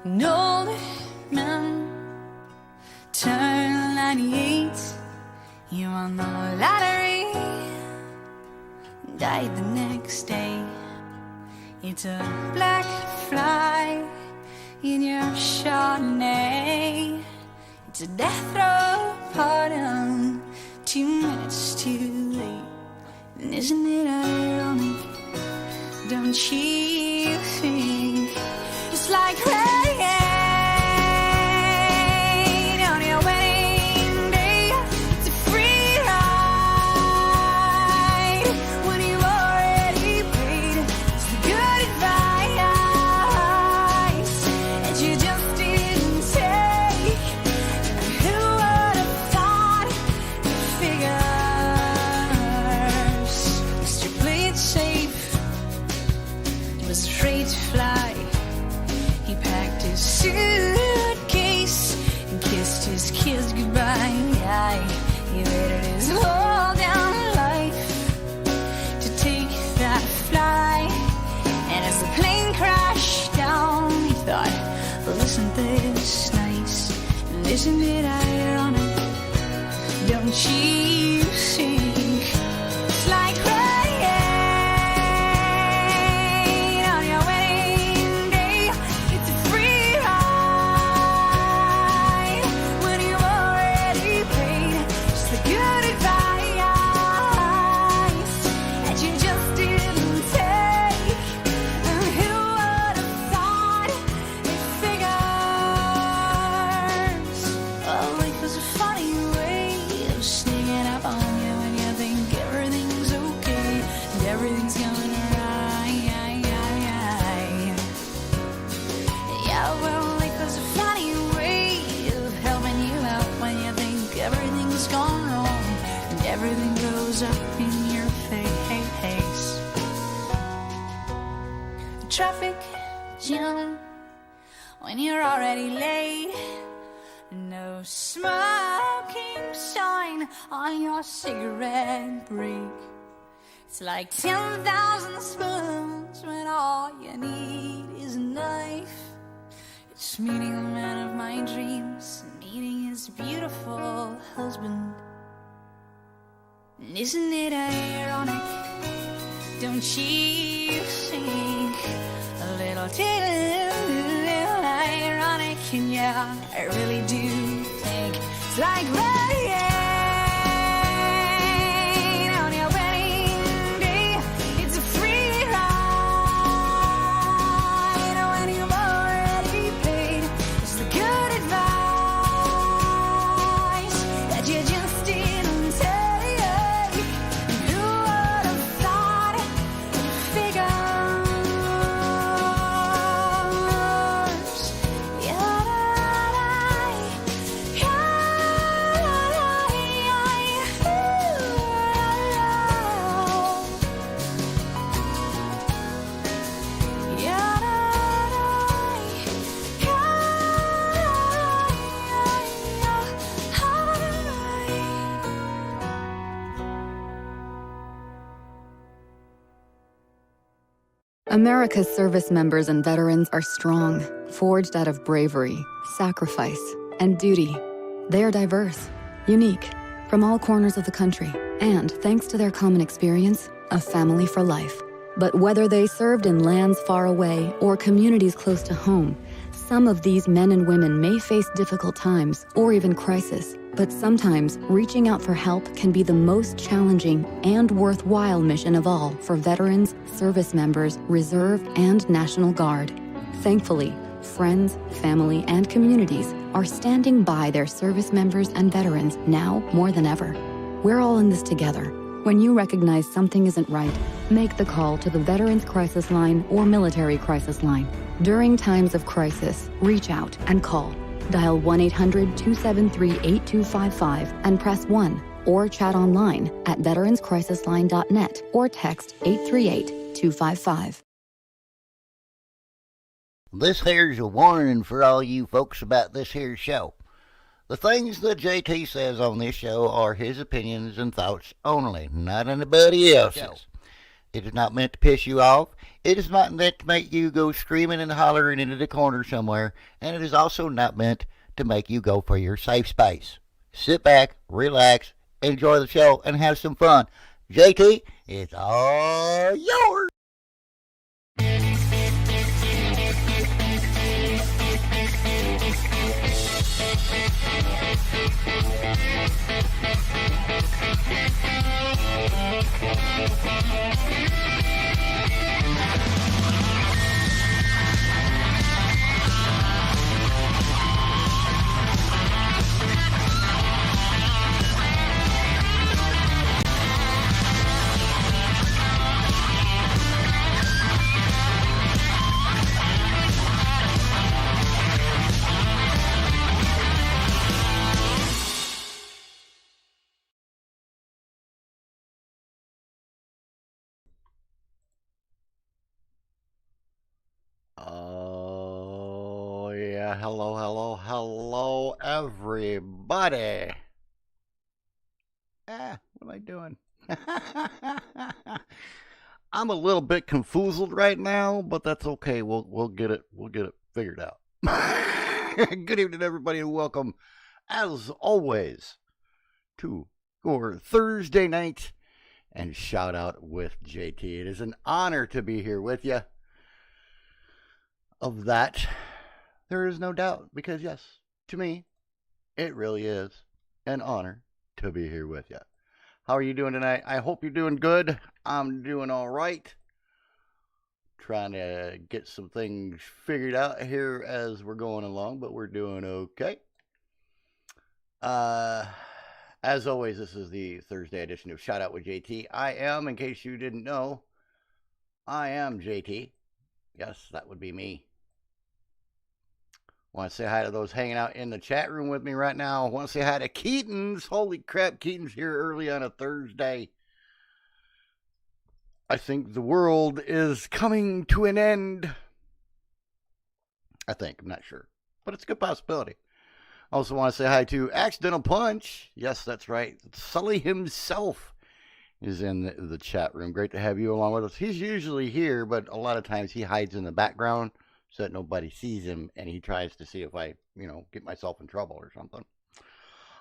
An old man turned 98. He won the lottery, died the next day. It's a black fly in your Chardonnay. It's a death row pardon, 2 minutes too late. And isn't it ironic? Don't you think it's like rain on your wedding day? It's a free ride when you've already paid. It's the good advice that you just didn't take. Who would have thought it figures? Mr. Play It Safe was afraid to fly. He packed his suitcase and kissed his kids goodbye. He waited his whole damn life to take that flight. And as the plane crashed down, he thought, well, isn't this nice? And isn't it ironic? Don't you think it's like rain on your wedding day? It's a free ride when you've already paid. It's the good advice that you just didn't take. And who would have thought it figures? Well, life is a funny way of sneaking up on you when you think everything's okay and everything's going right. Yeah, well, life is a funny way of helping you out when you think everything's gone wrong and everything goes up in your face. The traffic jam when you're already late. No smoking sign on your cigarette break. It's like 10,000 spoons when all you need is a knife. It's meeting the man of my dreams and meeting his beautiful husband. And isn't it ironic? Don't you think a little ironic? And yeah, I really do think it's like rain on your wedding day. It's a free ride when you've already paid. It's the good advice that you just didn't take. And who would have thought it figures? America's service members and veterans are strong, forged out of bravery, sacrifice, and duty. They are diverse, unique, from all corners of the country, and, thanks to their common experience, a family for life. But whether they served in lands far away or communities close to home, some of these men and women may face difficult times or even crisis. But sometimes, reaching out for help can be the most challenging and worthwhile mission of all for veterans, service members, Reserve, and National Guard. Thankfully, friends, family, and communities are standing by their service members and veterans now more than ever. We're all in this together. When you recognize something isn't right, make the call to the Veterans Crisis Line or Military Crisis Line. During times of crisis, reach out and call. Dial 1-800-273-8255 and press 1, or chat online at veteranscrisisline.net or text 838-255. This here's a warning for all you folks about this here show. The things that JT says on this show are his opinions and thoughts only, not anybody else's. It is not meant to piss you off. It is not meant to make you go screaming and hollering into the corner somewhere. And it is also not meant to make you go for your safe space. Sit back, relax, enjoy the show, and have some fun. JT, it's all yours. Oh, yeah. Hello, everybody. What am I doing? I'm a little bit confoozled right now, but that's okay. We'll get it figured out. Good evening, everybody, and welcome, as always, to your Thursday night and shout out with JT. It is an honor to be here with you. Of that, there is no doubt, because yes, to me, it really is an honor to be here with you. How are you doing tonight? I hope you're doing good. I'm doing all right. Trying to get some things figured out here as we're going along, but we're doing okay. As always, this is the Thursday edition of Shout Out with JT. I am, in case you didn't know, I am JT. Yes, that would be me. Want to say hi to those hanging out in the chat room with me right now. Want to say hi to Keaton's. Holy crap, Keaton's here early on a Thursday. I think the world is coming to an end. I think, I'm not sure. But it's a good possibility. Also want to say hi to Accidental Punch. Yes, that's right. Sully himself is in the chat room. Great to have you along with us. He's usually here, but a lot of times he hides in the background so that nobody sees him, and he tries to see if I, get myself in trouble or something.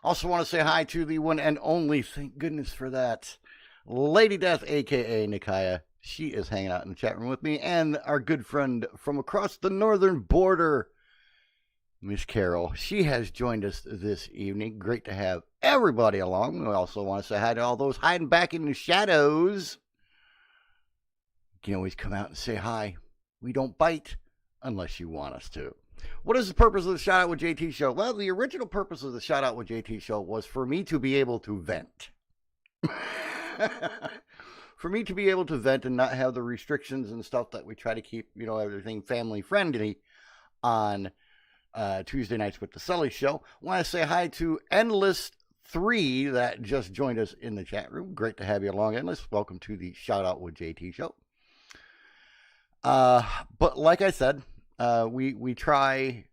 Also want to say hi to the one and only, thank goodness for that, Lady Death, a.k.a. Nikaya. She is hanging out in the chat room with me, and our good friend from across the northern border, Miss Carol. She has joined us this evening. Great to have everybody along. We also want to say hi to all those hiding back in the shadows. You can always come out and say hi. We don't bite unless you want us to. What is the purpose of the Shout Out with JT show? Well, the original purpose of the Shout Out with JT show was for me to be able to vent. For me to be able to vent and not have the restrictions and stuff that we try to keep, everything family friendly on Tuesday nights with the Sully Show. Want to say hi to Endless 3 that just joined us in the chat room. Great to have you along, Endless. Welcome to the Shout Out with JT show. But like I said, we try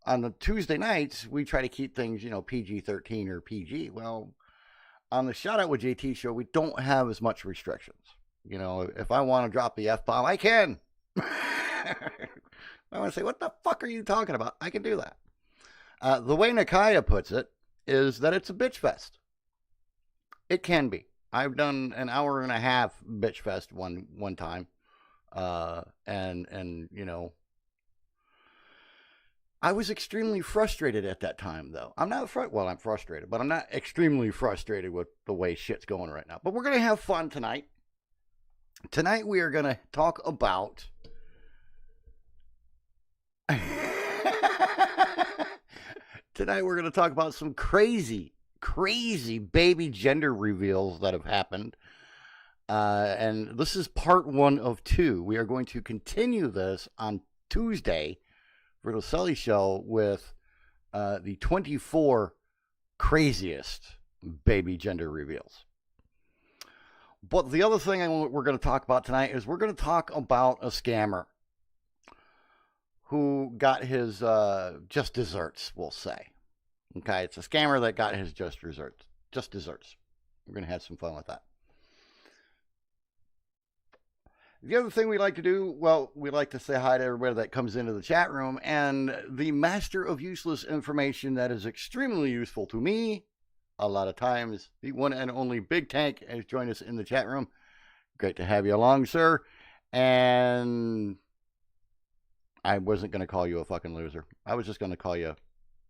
on the Tuesday nights, we try to keep things, PG-13 or PG. Well, on the Shout Out with JT show, we don't have as much restrictions. If I want to drop the F-bomb, I can. I want to say, what the fuck are you talking about? I can do that. The way Nikaya puts it is that it's a bitch fest. It can be. I've done an hour and a half bitch fest one time. And I was extremely frustrated at that time, though. I'm frustrated, but I'm not extremely frustrated with the way shit's going right now. But we're going to have fun tonight. Tonight we are going to talk about some crazy baby gender reveals that have happened. And this is part 1 of 2. We are going to continue this on Tuesday for the Sully Show with the 24 craziest baby gender reveals. But the other thing we're going to talk about tonight is we're going to talk about a scammer who got his just desserts, we'll say. Okay, it's a scammer that got his just desserts. Just desserts. We're going to have some fun with that. The other thing we like to do, well, we like to say hi to everybody that comes into the chat room. And the master of useless information that is extremely useful to me, a lot of times, the one and only Big Tank has joined us in the chat room. Great to have you along, sir. And I wasn't going to call you a fucking loser. I was just going to call you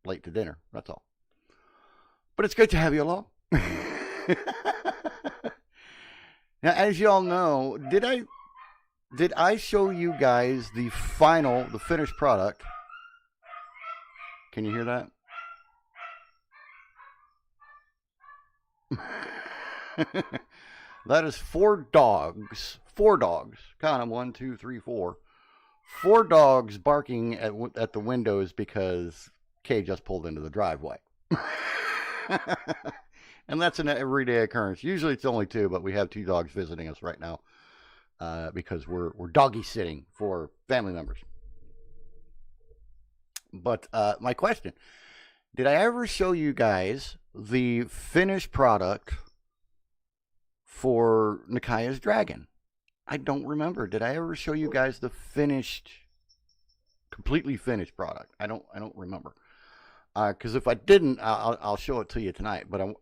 late to dinner. That's all. But it's good to have you along. Now, as you all know, did I show you guys the finished product? Can you hear that? That is 4 dogs. 4 dogs. Count them. 1, 2, 3, 4. 4 dogs barking at the windows because Kay just pulled into the driveway. And that's an everyday occurrence. Usually it's only 2, but we have 2 dogs visiting us right now because we're doggy sitting for family members. But my question, did I ever show you guys the finished product for Nikaya's Dragon? I don't remember. Did I ever show you guys the completely finished product? I don't remember. Because if I didn't, I'll show it to you tonight. But I'm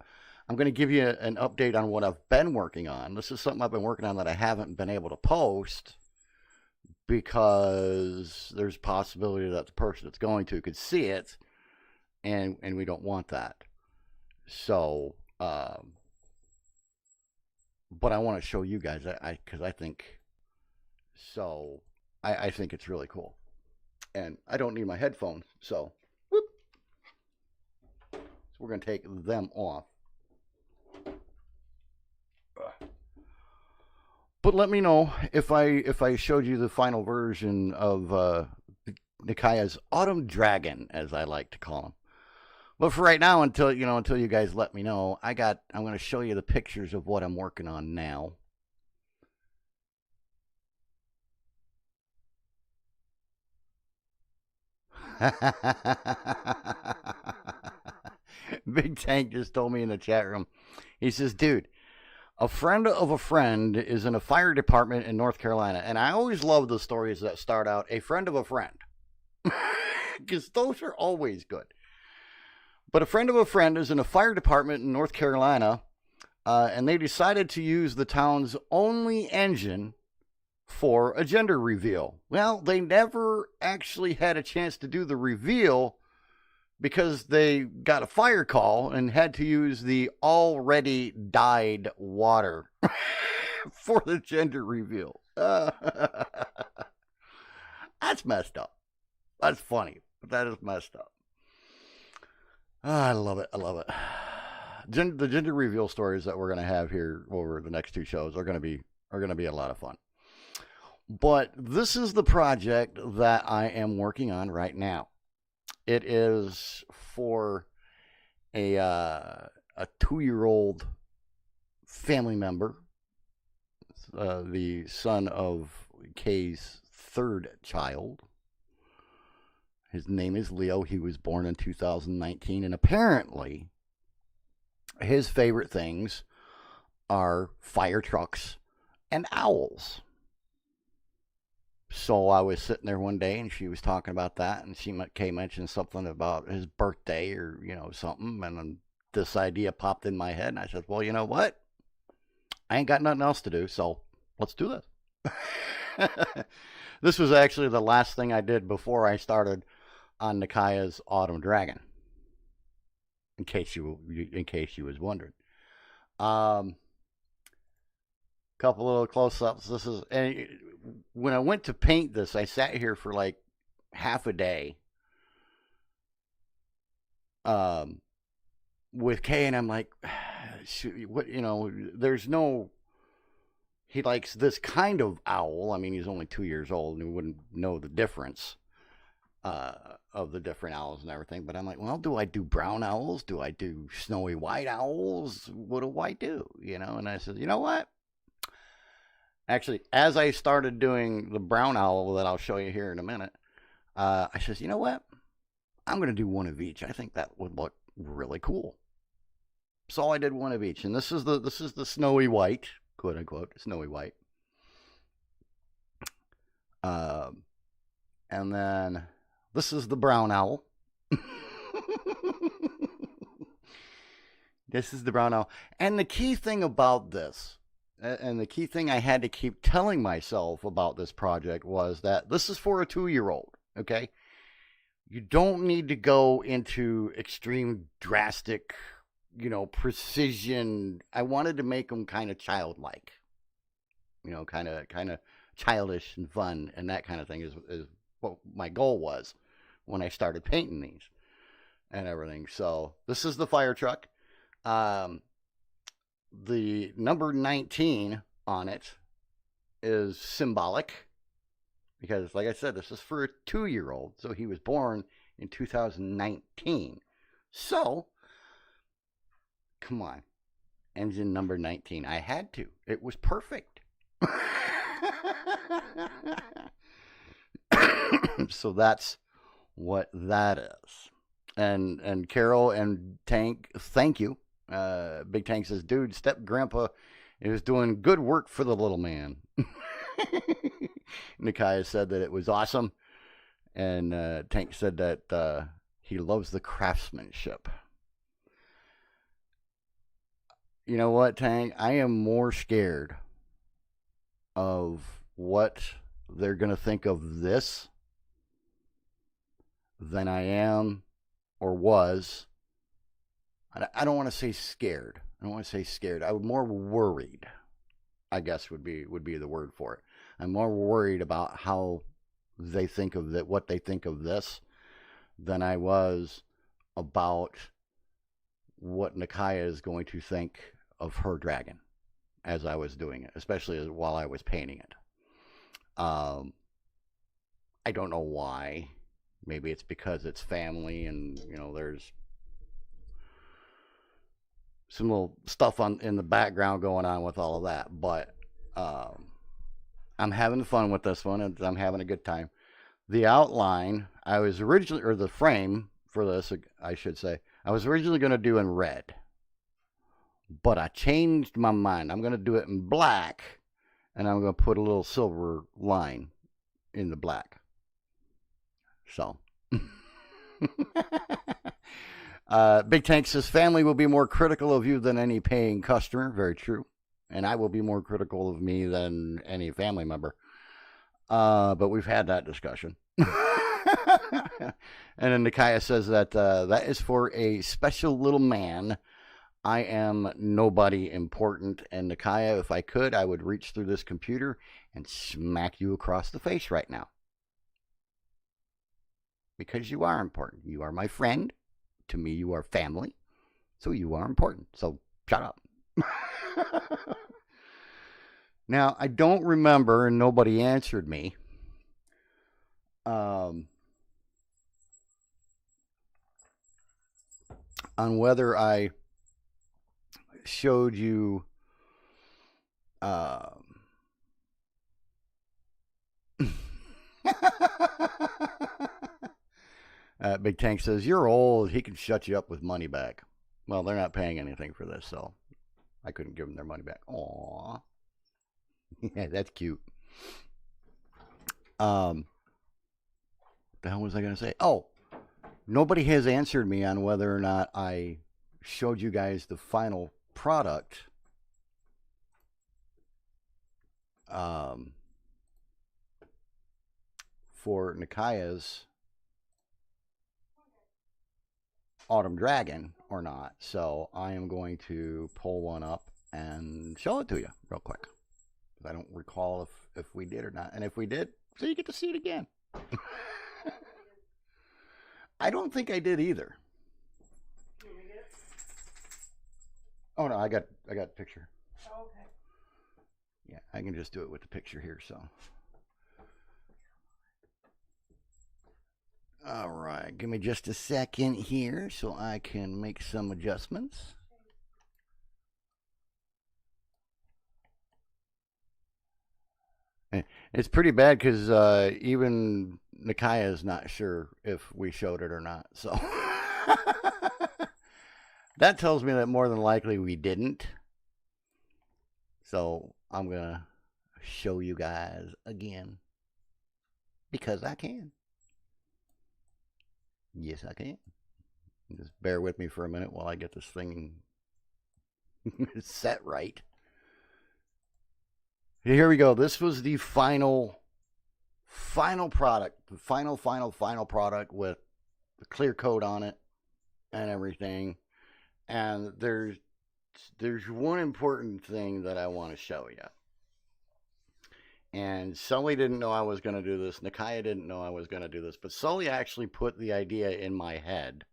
going to give you an update on what I've been working on. This is something I've been working on that I haven't been able to post because there's a possibility that the person that's going to could see it, and we don't want that. So, but I want to show you guys because I think it's really cool, and I don't need my headphones, so whoop. So we're going to take them off. But let me know if I showed you the final version of Nikaya's Autumn Dragon, as I like to call him. But for right now, until you guys let me know, I'm going to show you the pictures of what I'm working on now. Big Tank just told me in the chat room. He says, dude, a friend of a friend is in a fire department in North Carolina. And I always love the stories that start out, a friend of a friend. Because those are always good. But a friend of a friend is in a fire department in North Carolina. And they decided to use the town's only engine for a gender reveal. Well, they never actually had a chance to do the reveal because they got a fire call and had to use the already dyed water for the gender reveal. That's messed up. That's funny, but that is messed up. I love it. I love it. The gender reveal stories that we're going to have here over the next 2 shows are going to be a lot of fun. But this is the project that I am working on right now. It is for a 2-year-old family member, the son of Kay's 3rd child. His name is Leo. He was born in 2019, and apparently his favorite things are fire trucks and owls. So I was sitting there one day, and she was talking about that, and Kay mentioned something about his birthday or, something, and then this idea popped in my head, and I said, well, you know what? I ain't got nothing else to do, so let's do this. This was actually the last thing I did before I started on Nikaya's Autumn Dragon, in case you was wondering. Couple little close-ups. This is... when I went to paint this, I sat here for like half a day with Kay, and I'm like, what, there's no, he likes this kind of owl. I mean, he's only 2 years old, and he wouldn't know the difference of the different owls and everything. But I'm like, well, do I do brown owls? Do I do snowy white owls? What do I do? And I said, you know what? Actually, as I started doing the brown owl that I'll show you here in a minute, I says, you know what? I'm going to do one of each. I think that would look really cool. So I did one of each, and this is the snowy white, quote unquote, snowy white. And then this is the brown owl. This is the brown owl. And the key thing about this, and the key thing I had to keep telling myself about this project was that this is for a 2-year-old, okay? You don't need to go into extreme, drastic, precision. I wanted to make them kind of childlike, kind of childish and fun, and that kind of thing is what my goal was when I started painting these and everything. So this is the fire truck. The number 19 on it is symbolic because, like I said, this is for a 2-year-old. So he was born in 2019. So, come on. Engine number 19. I had to. It was perfect. So that's what that is. And Carol and Tank, thank you. Big Tank says, dude, Step Grandpa is doing good work for the little man. Nakaya said that it was awesome. And Tank said that he loves the craftsmanship. You know what, Tank? I am more scared of what they're going to think of this than I am or was. I don't want to say scared. I don't want to say scared. I'm more worried, I guess would be the word for it. I'm more worried about how they think of that, what they think of this, than I was about what Nakaya is going to think of her dragon as I was doing it, especially while I was painting it. I don't know why. Maybe it's because it's family and, there's some little stuff in the background going on with all of that. But I'm having fun with this one, and I'm having a good time. The outline, I was originally, or the frame for this, I should say, I was originally going to do in red. But I changed my mind. I'm going to do it in black, and I'm going to put a little silver line in the black. So. Big Tank says, family will be more critical of you than any paying customer. Very true. And I will be more critical of me than any family member. But we've had that discussion. And then Nakaya says that that is for a special little man. I am nobody important. And Nakaya, if I could, I would reach through this computer and smack you across the face right now. Because you are important. You are my friend. To me, you are family. So you are important. So shut up. Now, I don't remember, and nobody answered me, on whether I showed you Big Tank says, you're old. He can shut you up with money back. Well, they're not paying anything for this, so I couldn't give them their money back. Aww. Yeah, that's cute. What the hell was I going to say? Oh, nobody has answered me on whether or not I showed you guys the final product. For Nakaya's Autumn Dragon or not. So I am going to pull one up and show it to you real quick. I don't recall if we did or not. And if we did, so you get to see it again. I don't think I did either. Oh no, I got a picture. Oh, okay. Yeah, I can just do it with the picture here, so. All right, give me just a second here so I can make some adjustments. It's pretty bad because even Nikaya is not sure if we showed it or not. So that tells me that more than likely we didn't. So I'm going to show you guys again because I can. Yes, I can. Just bear with me for a minute while I get this thing set right. Here we go. This was the final product. The final product with the clear coat on it and everything. And there's one important thing that I want to show you. And Sully didn't know I was going to do this. Nikaya didn't know I was going to do this. But Sully actually put the idea in my head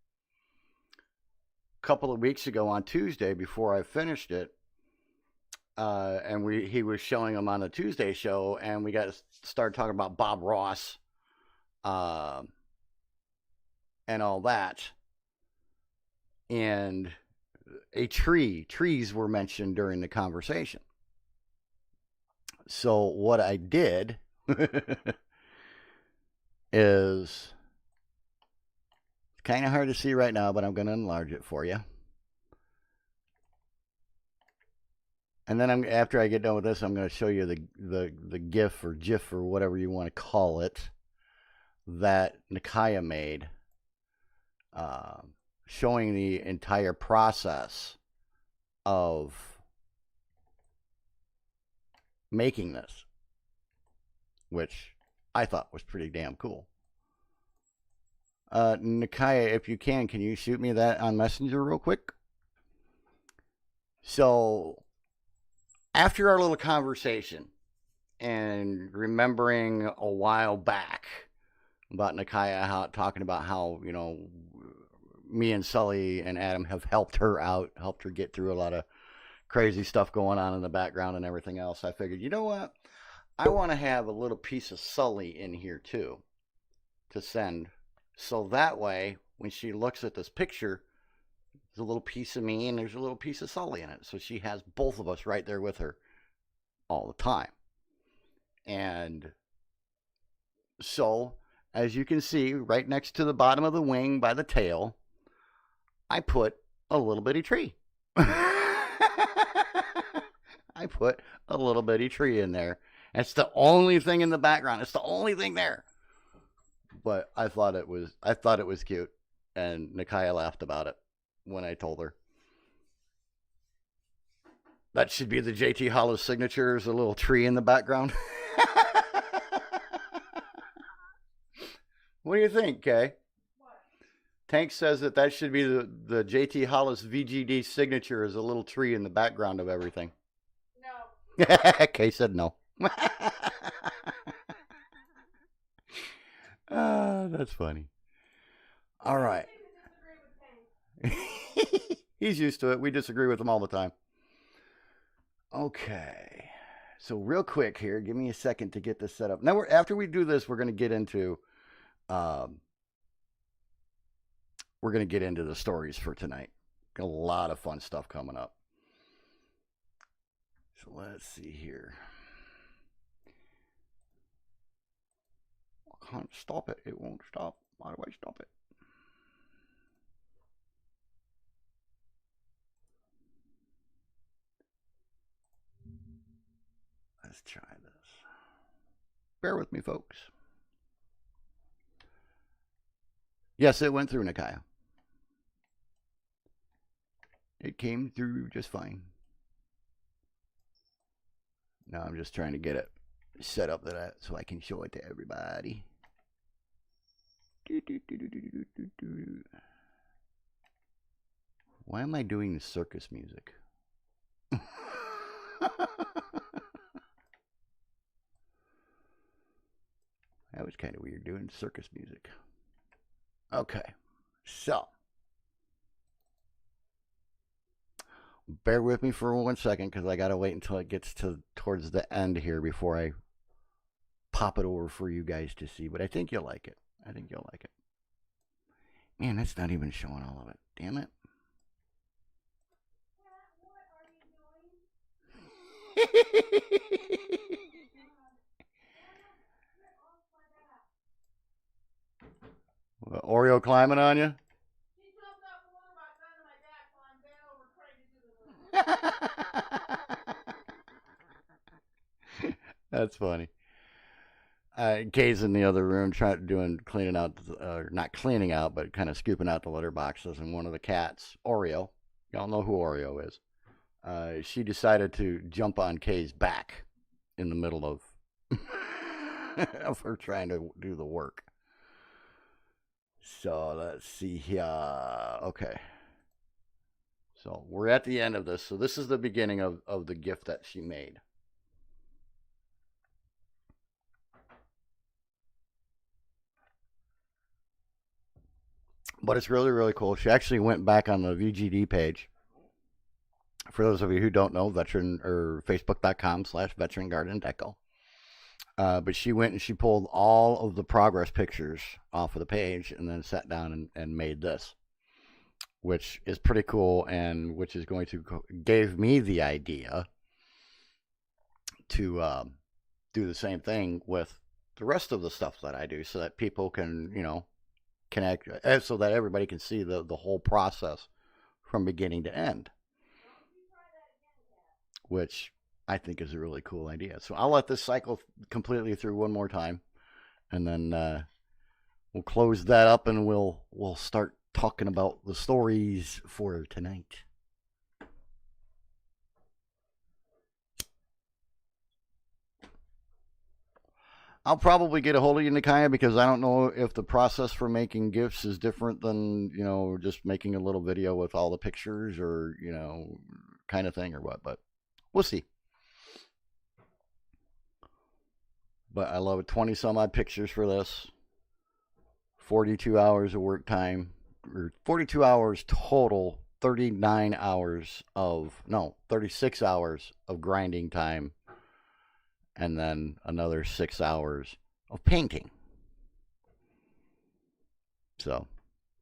a couple of weeks ago on Tuesday before I finished it. And he was showing them on the Tuesday show. And we got to start talking about Bob Ross and all that. And trees were mentioned during the conversation. So what I did is kind of hard to see right now, but I'm going to enlarge it for you. And then after I get done with this, I'm going to show you the GIF or GIF or whatever you want to call it that Nikaya made, showing the entire process of making this, which I thought was pretty damn cool. Nikaya, if you can you shoot me that on Messenger real quick? So after our little conversation and remembering a while back about Nikaya talking about how, you know, me and Sully and Adam have helped her out, helped her get through a lot of crazy stuff going on in the background and everything else, I figured, you know what? I want to have a little piece of Sully in here too to send. So that way, when she looks at this picture, there's a little piece of me and there's a little piece of Sully in it. So she has both of us right there with her all the time. And so, as you can see, right next to the bottom of the wing by the tail, I put a little bitty tree. I put a little bitty tree in there. It's the only thing in the background. It's the only thing there. But I thought it was cute, and Nikaya laughed about it when I told her. That should be the JT Hollis signature. There's a little tree in the background. What do you think, Kay? Tank says that should be the JT Hollis VGD signature is a little tree in the background of everything. No. Kay said no. That's funny. All right. He's used to it. We disagree with him all the time. Okay. So real quick here, give me a second to get this set up. Now, after we do this, we're going to get into the stories for tonight. Got a lot of fun stuff coming up. So let's see here. I can't stop it. It won't stop. Why do I stop it? Let's try this. Bear with me, folks. Yes, it went through, Nikaya. It came through just fine. Now I'm just trying to get it set up so I can show it to everybody. Why am I doing the circus music? That was kind of weird doing circus music. Okay, so bear with me for 1 second because I gotta wait until it gets towards the end here before I pop it over for you guys to see. But I think you'll like it. Man, that's not even showing all of it. Damn it. Oreo climbing on you? He jumped out the water by side of my back while I'm bent over trying to do the work. That's funny. Kay's in the other room cleaning out, not cleaning out, but kind of scooping out the litter boxes. And one of the cats, Oreo, y'all know who Oreo is. She decided to jump on Kay's back in the middle of of her trying to do the work. So let's see here. Okay. So we're at the end of this. So this is the beginning of the gift that she made. But it's really, really cool. She actually went back on the VGD page. For those of you who don't know, Facebook.com/Veteran Garden Deco. But she went and she pulled all of the progress pictures off of the page and then sat down and made this, which is pretty cool, and which is going to gave me the idea to do the same thing with the rest of the stuff that I do, so that people can, connect, so that everybody can see the whole process from beginning to end, which I think is a really cool idea. So I'll let this cycle completely through one more time, and then we'll close that up, and we'll start talking about the stories for tonight. I'll probably get a hold of you, Nikaya, because I don't know if the process for making gifts is different than, just making a little video with all the pictures or, kind of thing or what, but we'll see. But I love it. 20 some odd pictures for this. 42 hours of work time, or 42 hours total, 36 hours of grinding time, and then another 6 hours of painting. So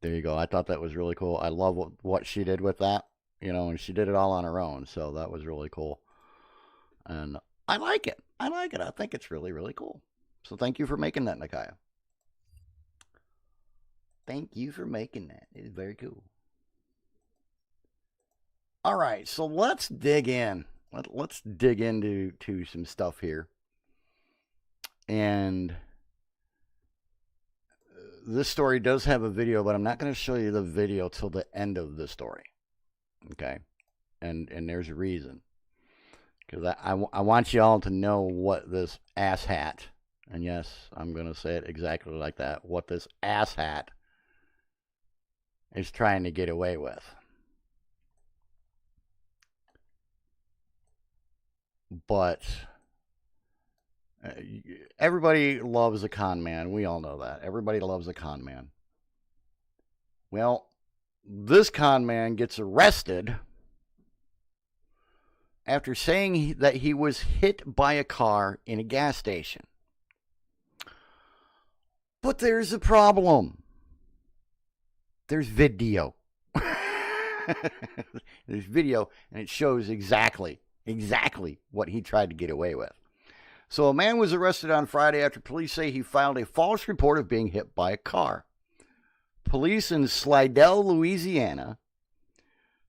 there you go. I thought that was really cool. I love what she did with that, and she did it all on her own. So that was really cool. And I like it. I think it's really, really cool. So thank you for making that, Nikaya. Thank you for making that. It's very cool. All right, so let's dig in. Let's dig into some stuff here. And this story does have a video, but I'm not going to show you the video till the end of the story. Okay? And there's a reason. Because I want you all to know what this asshat, and yes, I'm going to say it exactly like that, what this asshat is trying to get away with. But everybody loves a con man. We all know that. Everybody loves a con man. Well, this con man gets arrested after saying that he was hit by a car in a gas station. But there's a problem. There's video. There's video, and it shows exactly what he tried to get away with. So a man was arrested on Friday after police say he filed a false report of being hit by a car. Police in Slidell, Louisiana,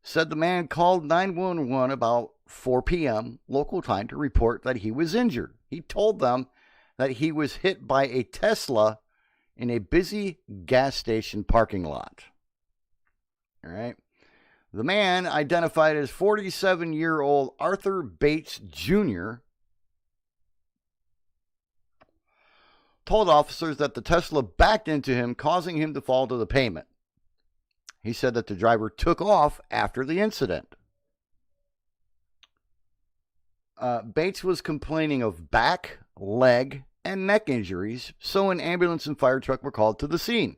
said the man called 911 about 4 p.m. local time to report that he was injured. He told them that he was hit by a Tesla in a busy gas station parking lot. All right. The man, identified as 47-year-old Arthur Bates Jr., told officers that the Tesla backed into him, causing him to fall to the pavement. He said that the driver took off after the incident. Bates was complaining of back, leg, and neck injuries, so an ambulance and fire truck were called to the scene.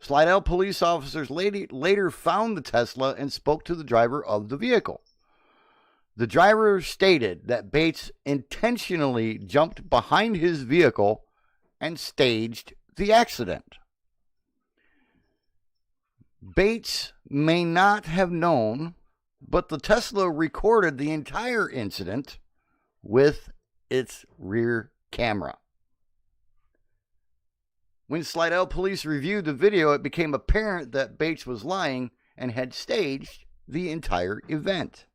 Slidell police officers later found the Tesla and spoke to the driver of the vehicle. The driver stated that Bates intentionally jumped behind his vehicle and staged the accident. Bates may not have known, but the Tesla recorded the entire incident with its rear camera. When Slidell police reviewed the video, it became apparent that Bates was lying and had staged the entire event.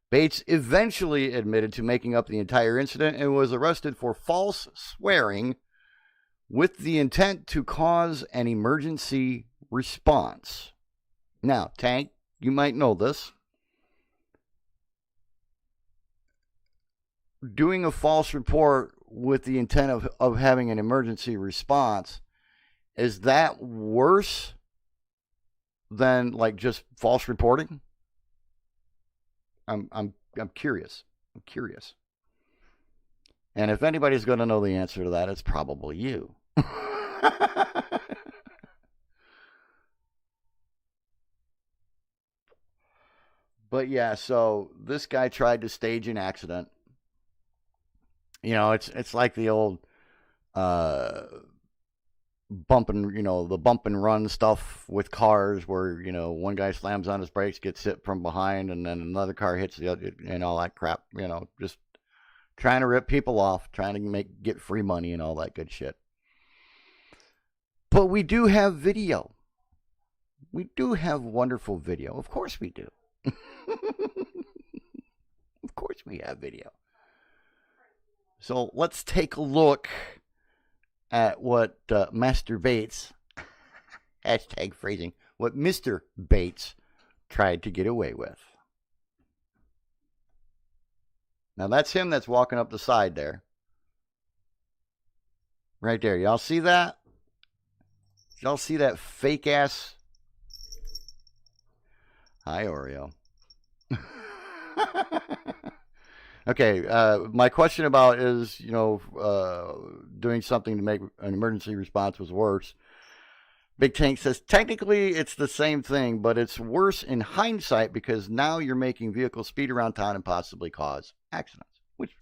Bates eventually admitted to making up the entire incident and was arrested for false swearing with the intent to cause an emergency response. Now, Tank, you might know this. Doing a false report with the intent of having an emergency response, is that worse than like just false reporting? I'm curious. I'm curious. And if anybody's going to know the answer to that, it's probably you. But yeah, so this guy tried to stage an accident. You know, it's like the old bump and run stuff with cars where, you know, one guy slams on his brakes, gets hit from behind, and then another car hits the other, and all that crap, you know, just trying to rip people off, trying to get free money and all that good shit. But we do have video. We do have wonderful video. Of course we do. Of course we have video. So let's take a look at what Master Bates, hashtag phrasing, what Mr. Bates tried to get away with. Now that's him that's walking up the side there. Right there. Y'all see that? Y'all see that fake ass? Hi, Oreo. Okay, my question about is, you know, doing something to make an emergency response was worse. Big Tank says, technically it's the same thing, but it's worse in hindsight because now you're making vehicles speed around town and possibly cause accidents, which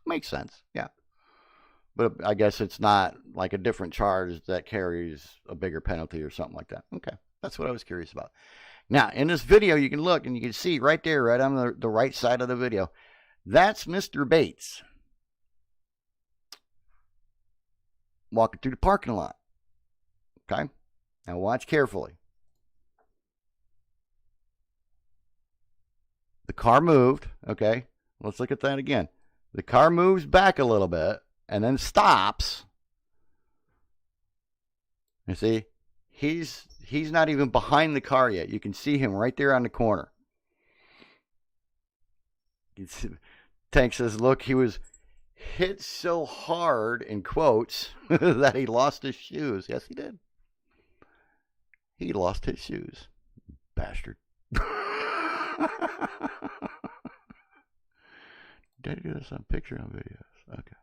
makes sense, yeah. But I guess it's not like a different charge that carries a bigger penalty or something like that. Okay, that's what I was curious about. Now, in this video, you can look and you can see right there, right on the right side of the video, that's Mr. Bates walking through the parking lot. Okay? Now watch carefully. The car moved. Okay? Let's look at that again. The car moves back a little bit and then stops. You see? He's not even behind the car yet. You can see him right there on the corner. Tank says, look, he was hit so hard, in quotes, that he lost his shoes. Yes, he did. He lost his shoes. Bastard. Did I do this on picture on videos? Okay.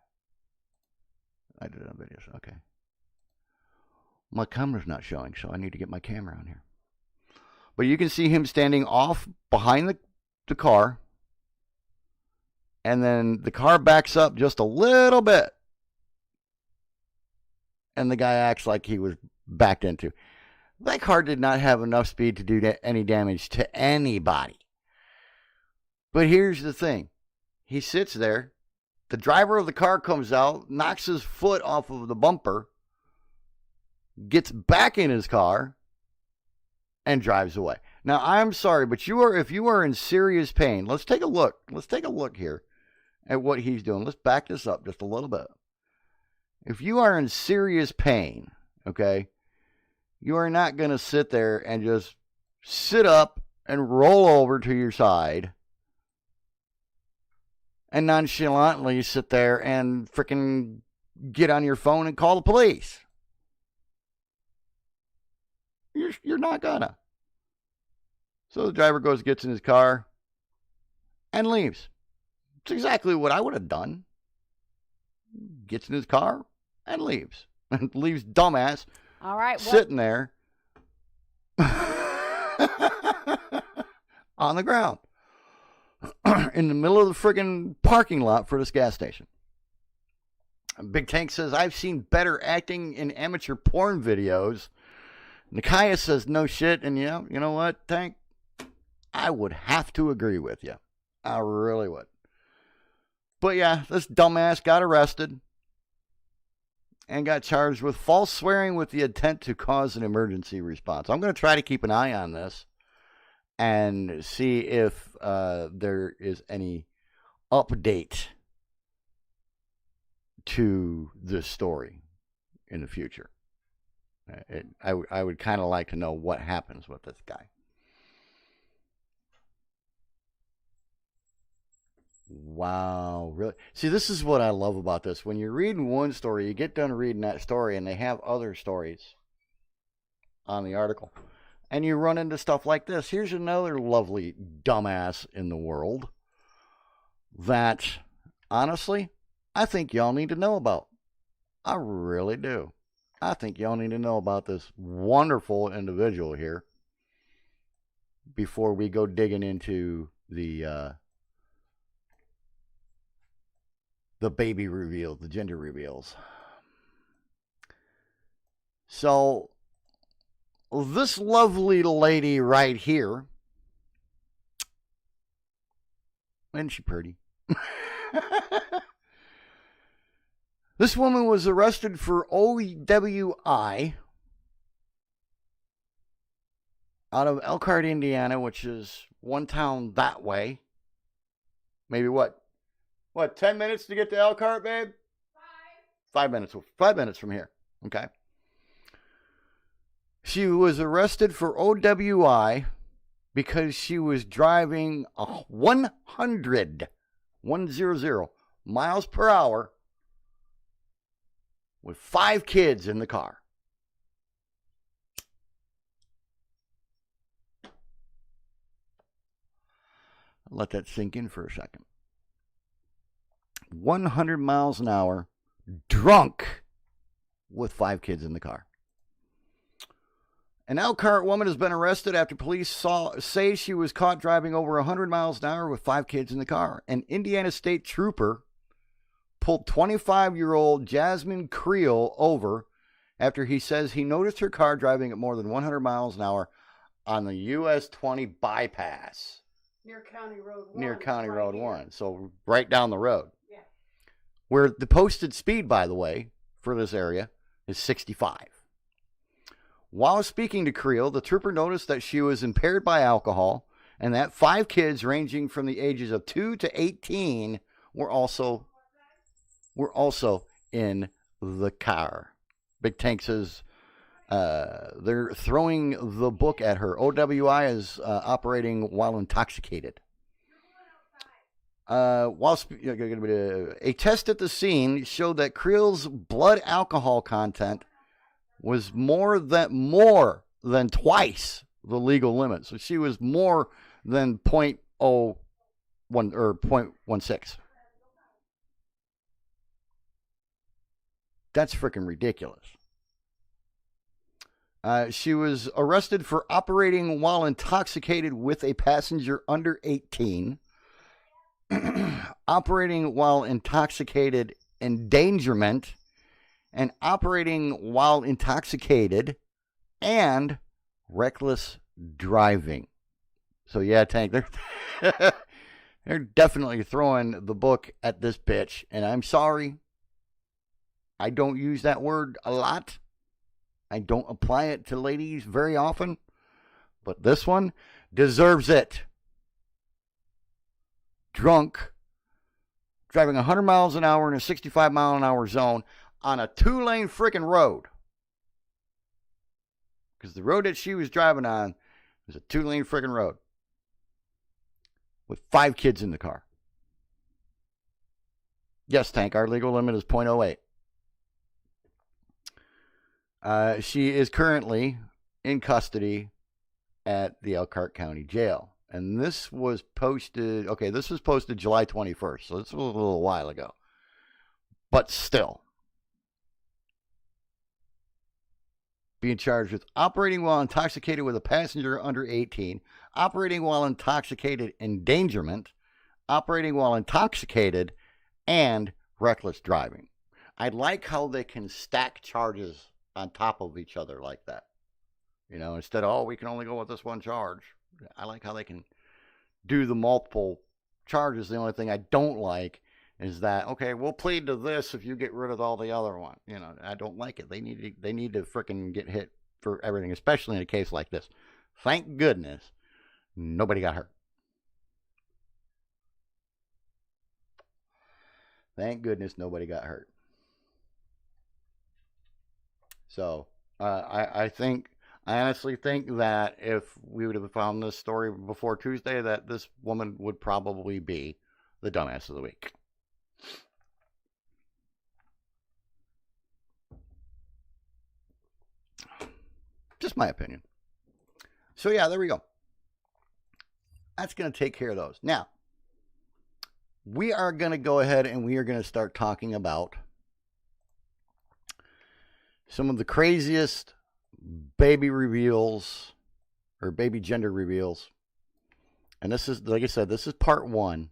I did it on videos. Okay. My camera's not showing, so I need to get my camera on here. But you can see him standing off behind the car. And then the car backs up just a little bit. And the guy acts like he was backed into. That car did not have enough speed to do any damage to anybody. But here's the thing. He sits there. The driver of the car comes out, knocks his foot off of the bumper, gets back in his car, and drives away. Now, I'm sorry, but if you are in serious pain, let's take a look. Let's take a look here at what he's doing. Let's back this up just a little bit. If you are in serious pain, okay, you are not going to sit there and just sit up and roll over to your side and nonchalantly sit there and freaking get on your phone and call the police. You're not gonna. So the driver gets in his car and leaves. It's exactly what I would have done. Gets in his car and leaves. And leaves dumbass All right. sitting there on the ground in the middle of the friggin' parking lot for this gas station. Big Tank says, I've seen better acting in amateur porn videos. Nikaya says, no shit. And you know what, Tank? I would have to agree with you. I really would. But yeah, this dumbass got arrested. and got charged with false swearing with the intent to cause an emergency response. I'm going to try to keep an eye on this and see if there is any update to this story in the future. I would kind of like to know what happens with this guy. Wow, really? See, this is what I love about this. When you're reading one story, you get done reading that story, and they have other stories on the article. And you run into stuff like this. Here's another lovely dumbass in the world that, honestly, I think y'all need to know about. I really do. I think y'all need to know about this wonderful individual here before we go digging into the baby reveal, the gender reveals. So, this lovely lady right here, isn't she pretty? This woman was arrested for OWI out of Elkhart, Indiana, which is one town that way. Maybe what, 10 minutes to get to Elkhart, babe? 5 minutes. 5 minutes from here. Okay. She was arrested for OWI because she was driving 100 miles per hour with 5 kids in the car. Let that sink in for a second. 100 miles an hour, drunk, with 5 kids in the car. An Elkhart woman has been arrested after police say she was caught driving over 100 miles an hour with 5 kids in the car. An Indiana State Trooper pulled 25-year-old Jasmine Creel over after he says he noticed her car driving at more than 100 miles an hour on the US 20 bypass. Near County Road 1. Near County right Road here. 1, so right down the road. Yeah. Where the posted speed, by the way, for this area is 65. While speaking to Creel, the trooper noticed that she was impaired by alcohol and that 5 kids ranging from the ages of 2 to 18 were also in the car. Big Tank says they're throwing the book at her. OWI is operating while intoxicated. A test at the scene showed that Creel's blood alcohol content was more than twice the legal limit. So she was more than 0.01 or 0.16. That's freaking ridiculous. She was arrested for operating while intoxicated with a passenger under 18, operating while intoxicated endangerment, and operating while intoxicated and reckless driving. So yeah, Tank, they're definitely throwing the book at this bitch, and I'm sorry. I don't use that word a lot. I don't apply it to ladies very often, but this one deserves it. Drunk, driving 100 miles an hour in a 65 mile an hour zone on a 2-lane freaking road. Because the road that she was driving on was a 2-lane freaking road with 5 kids in the car. Yes, Tank, our legal limit is 0.08. She is currently in custody at the Elkhart County Jail. And this was posted, this was posted July 21st, so this was a little while ago. But still, being charged with operating while intoxicated with a passenger under 18, operating while intoxicated endangerment, operating while intoxicated, and reckless driving. I like how they can stack charges on top of each other like that. You know, instead of, we can only go with this one charge. I like how they can do the multiple charges. The only thing I don't like is that, okay, we'll plead to this if you get rid of all the other one. You know, I don't like it. They need to freaking get hit for everything, especially in a case like this. Thank goodness nobody got hurt. Thank goodness nobody got hurt. So I honestly think that if we would have found this story before Tuesday, that this woman would probably be the dumbass of the week. Just my opinion. So yeah, there we go. That's going to take care of those. Now, we are going to go ahead and we are going to start talking about some of the craziest baby reveals or baby gender reveals. And this is, like I said, this is part 1.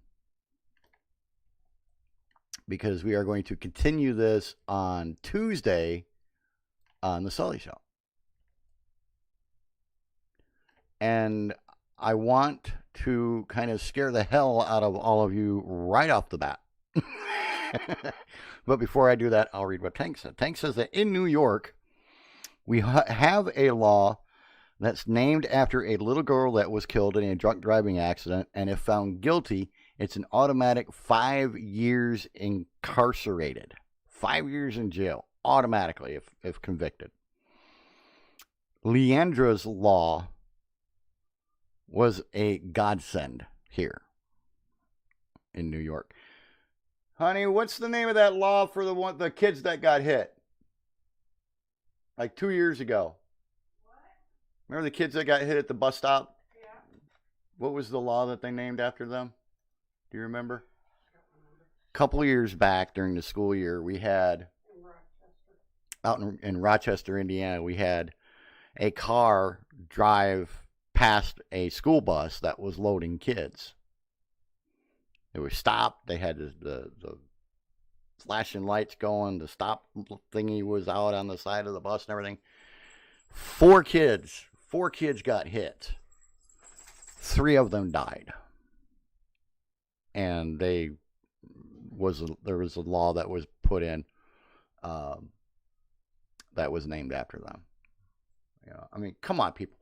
Because we are going to continue this on Tuesday on the Sully Show. And I want to kind of scare the hell out of all of you right off the bat. But before I do that, I'll read what Tank said. Tank says that in New York, we have a law that's named after a little girl that was killed in a drunk driving accident. And if found guilty, it's an automatic 5 years incarcerated. 5 years in jail, automatically, if convicted. Leandra's law was a godsend here in New York. Honey, what's the name of that law for the kids that got hit? Like 2 years ago. What? Remember the kids that got hit at the bus stop? Yeah. What was the law that they named after them? Do you remember? A couple of years back during the school year, we had, out in Rochester, Indiana, we had a car drive past a school bus that was loading kids. They were stopped. They had the flashing lights going. The stop thingy was out on the side of the bus and everything. 4 kids got hit. 3 of them died. And there was a law that was put in that was named after them. You know, I mean, come on, people.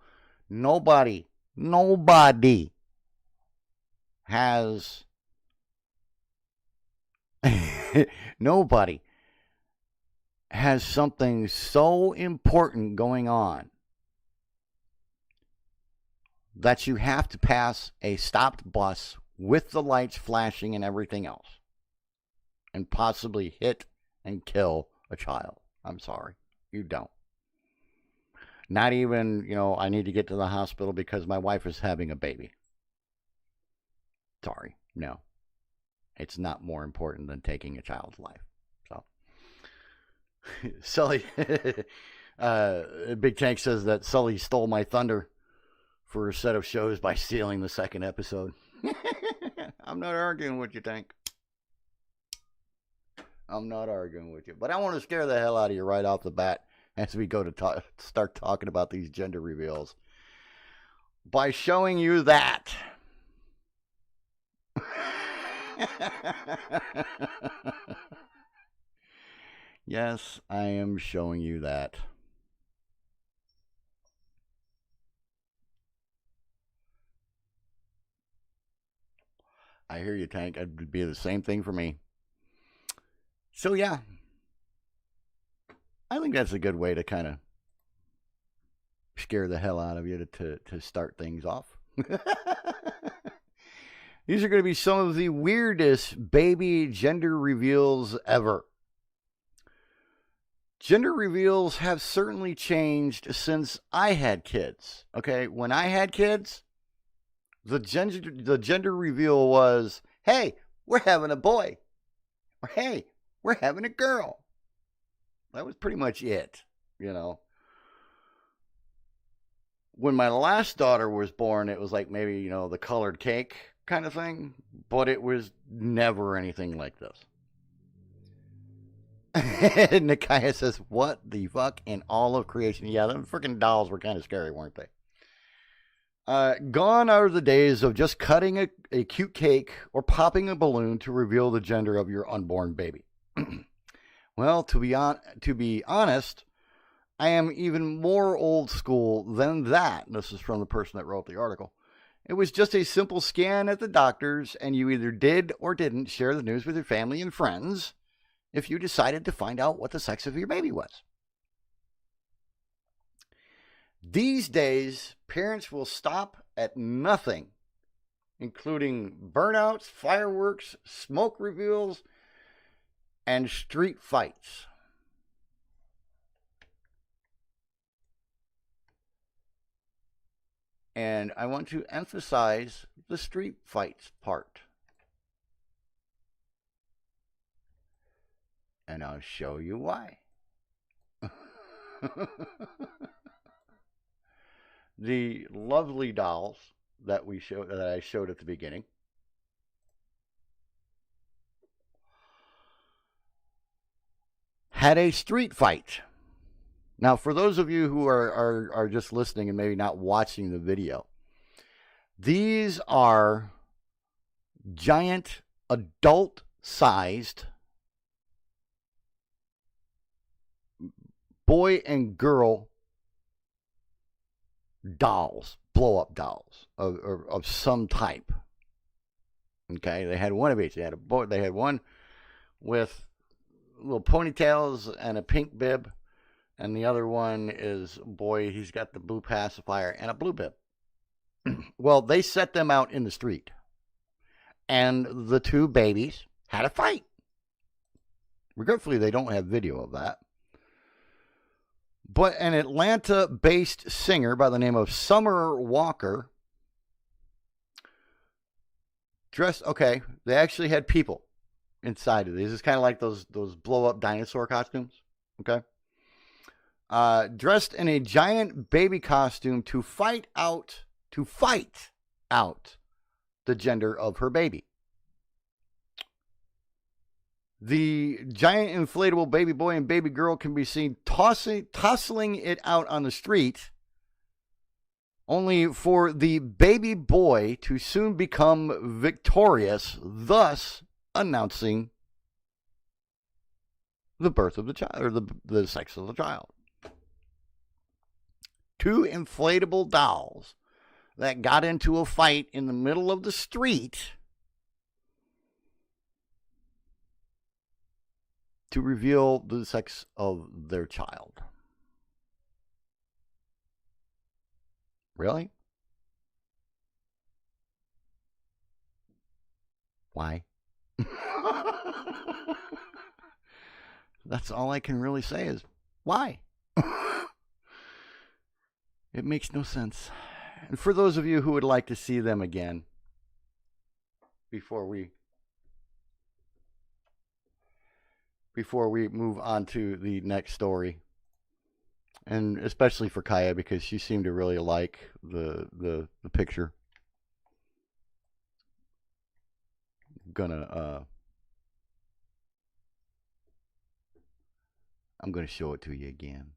Nobody has nobody has something so important going on that you have to pass a stopped bus with the lights flashing and everything else and possibly hit and kill a child. I'm sorry, you don't. Not even, I need to get to the hospital because my wife is having a baby. Sorry, no. It's not more important than taking a child's life. So, Sully, Big Tank says that Sully stole my thunder for a set of shows by stealing the second episode. I'm not arguing with you, Tank. I'm not arguing with you. But I want to scare the hell out of you right off the bat as we go to start talking about these gender reveals by showing you that. Yes, I am showing you that. I hear you, Tank. It'd be the same thing for me. So, yeah. I think that's a good way to kind of scare the hell out of you to start things off. These are going to be some of the weirdest baby gender reveals ever. Gender reveals have certainly changed since I had kids. Okay, when I had kids, the gender reveal was, hey, we're having a boy. Or, hey, we're having a girl. That was pretty much it, When my last daughter was born, it was like maybe, the colored cake kind of thing. But it was never anything like this. Nikaya says, what the fuck in all of creation? Yeah, them freaking dolls were kind of scary, weren't they? Gone are the days of just cutting a cute cake or popping a balloon to reveal the gender of your unborn baby. Well, to be honest, I am even more old school than that. This is from the person that wrote the article. It was just a simple scan at the doctor's, and you either did or didn't share the news with your family and friends if you decided to find out what the sex of your baby was. These days, parents will stop at nothing, including burnouts, fireworks, smoke reveals, and street fights. And I want to emphasize the street fights part. And I'll show you why. The lovely dolls that I showed at the beginning had a street fight. Now, for those of you who are just listening and maybe not watching the video, these are giant adult-sized boy and girl dolls, blow-up dolls of some type. Okay, they had one of each. They had one with little ponytails and a pink bib, and the other one is a boy. He's got the blue pacifier and a blue bib. Well, they set them out in the street, and the two babies had a fight. Regretfully, they don't have video of that. But an Atlanta-based singer by the name of Summer Walker they actually had people inside of these. It's kind of like those blow-up dinosaur costumes, okay? Dressed in a giant baby costume to fight out the gender of her baby. The giant inflatable baby boy and baby girl can be seen tossing it out on the street, only for the baby boy to soon become victorious, thus announcing the birth of the child, or the sex of the child. Two inflatable dolls that got into a fight in the middle of the street to reveal the sex of their child. Really? Why? That's all I can really say is, why? It makes no sense. And for those of you who would like to see them again, before we move on to the next story, and especially for Kaya, because she seemed to really like the picture. I'm gonna show it to you again.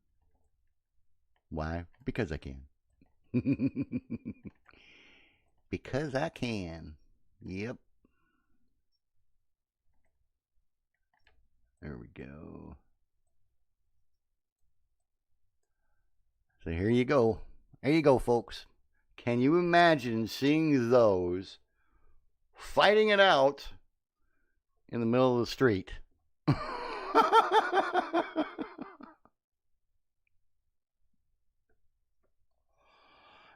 Why? Because I can. Because I can. Yep. There we go. So here you go. There you go, folks. Can you imagine seeing those fighting it out in the middle of the street?